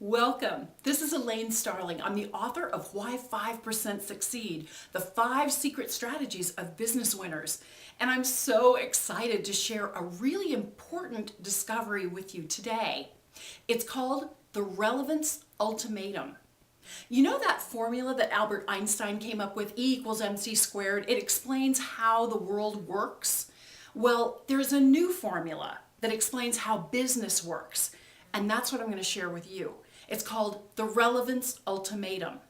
Welcome. This is Elaine Starling. I'm the author of Why 5% Succeed, the 5 secret strategies of business winners. And I'm so excited to share a really important discovery with you today. It's called the Relevance Ultimatum. You know that formula that Albert Einstein came up with, E equals mc squared? It explains how the world works. Well, there's a new formula that explains how business works. And that's what I'm going to share with you. It's called the Relevance Ultimatum.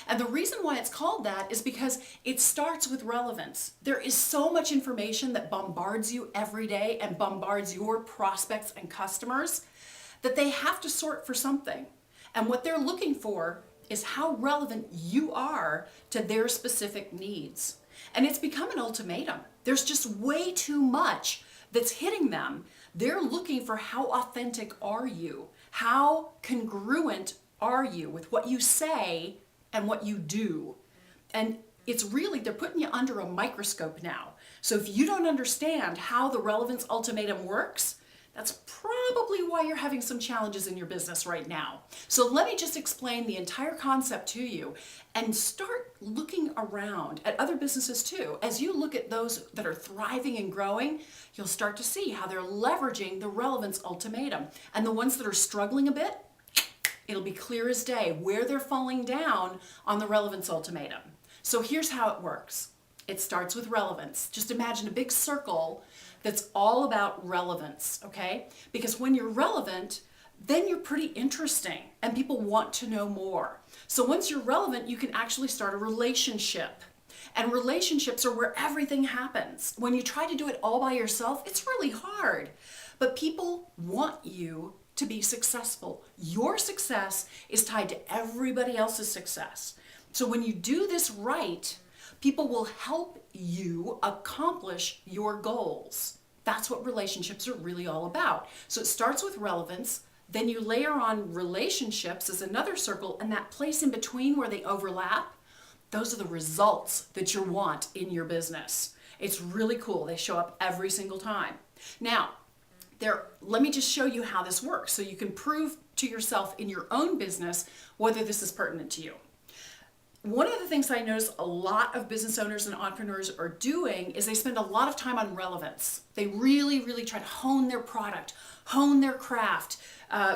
And the reason why it's called that is because it starts with relevance. There is so much information that bombards you every day and bombards your prospects and customers that they have to sort for something. And what they're looking for is how relevant you are to their specific needs. And it's become an ultimatum. There's just way too much that's hitting them. They're looking for how authentic are you? How congruent are you with what you say and what you do? And it's really, they're putting you under a microscope now. So if you don't understand how the Relevance Ultimatum works, that's probably why you're having some challenges in your business right now. So let me just explain the entire concept to you and start looking around at other businesses too. As you look at those that are thriving and growing, you'll start to see how they're leveraging the Relevance Ultimatum. And the ones that are struggling a bit, it'll be clear as day where they're falling down on the Relevance Ultimatum. So here's how it works. It starts with relevance. Just imagine a big circle that's all about relevance, okay? Because when you're relevant, then you're pretty interesting and people want to know more. So once you're relevant, you can actually start a relationship. And relationships are where everything happens. When you try to do it all by yourself, it's really hard. But people want you to be successful. Your success is tied to everybody else's success. So when you do this right, people will help you accomplish your goals. That's what relationships are really all about. So it starts with relevance, then you layer on relationships as another circle, and that place in between where they overlap, those are the results that you want in your business. It's really cool. They show up every single time. Now, let me just show you how this works so you can prove to yourself in your own business whether this is pertinent to you. One of the things I notice a lot of business owners and entrepreneurs are doing is they spend a lot of time on relevance. They really, really try to hone their product, hone their craft,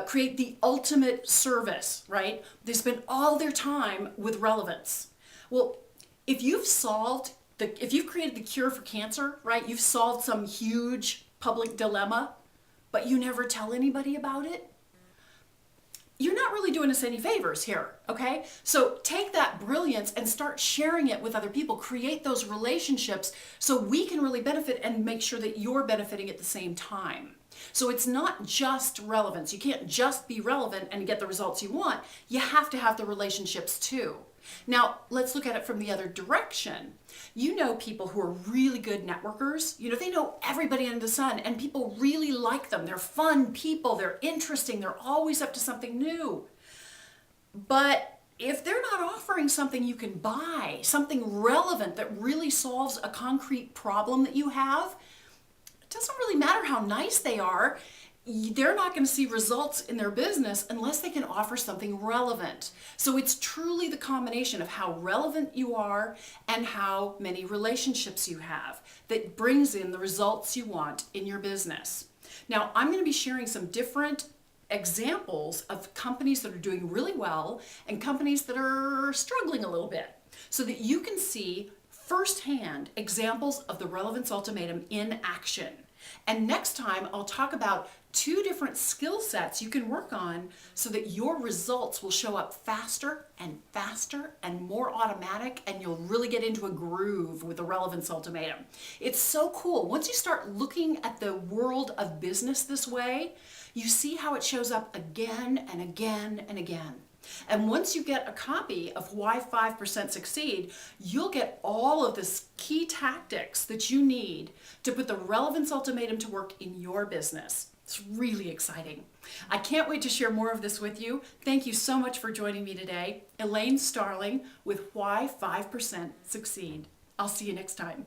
create the ultimate service, right? They spend all their time with relevance. Well, if you've created the cure for cancer, right? You've solved some huge public dilemma, but you never tell anybody about it. You're not really doing us any favors here, okay? So take that brilliance and start sharing it with other people. Create those relationships so we can really benefit and make sure that you're benefiting at the same time. So it's not just relevance. You can't just be relevant and get the results you want. You have to have the relationships too. Now, let's look at it from the other direction. You know people who are really good networkers. You know, they know everybody under the sun and people really like them. They're fun people. They're interesting. They're always up to something new. But if they're not offering something you can buy, something relevant that really solves a concrete problem that you have, it doesn't really matter how nice they are. They're not going to see results in their business unless they can offer something relevant. So it's truly the combination of how relevant you are and how many relationships you have that brings in the results you want in your business. Now, I'm going to be sharing some different examples of companies that are doing really well and companies that are struggling a little bit so that you can see firsthand examples of the Relevance Ultimatum in action. And next time, I'll talk about 2 different skill sets you can work on so that your results will show up faster and more automatic, and you'll really get into a groove with the Relevance Ultimatum. It's so cool. Once you start looking at the world of business this way, you see how it shows up again and again and again. And once you get a copy of Why 5% Succeed, you'll get all of the key tactics that you need to put the Relevance Ultimatum to work in your business. It's really exciting. I can't wait to share more of this with you. Thank you so much for joining me today. Elaine Starling with Why 5% Succeed. I'll see you next time.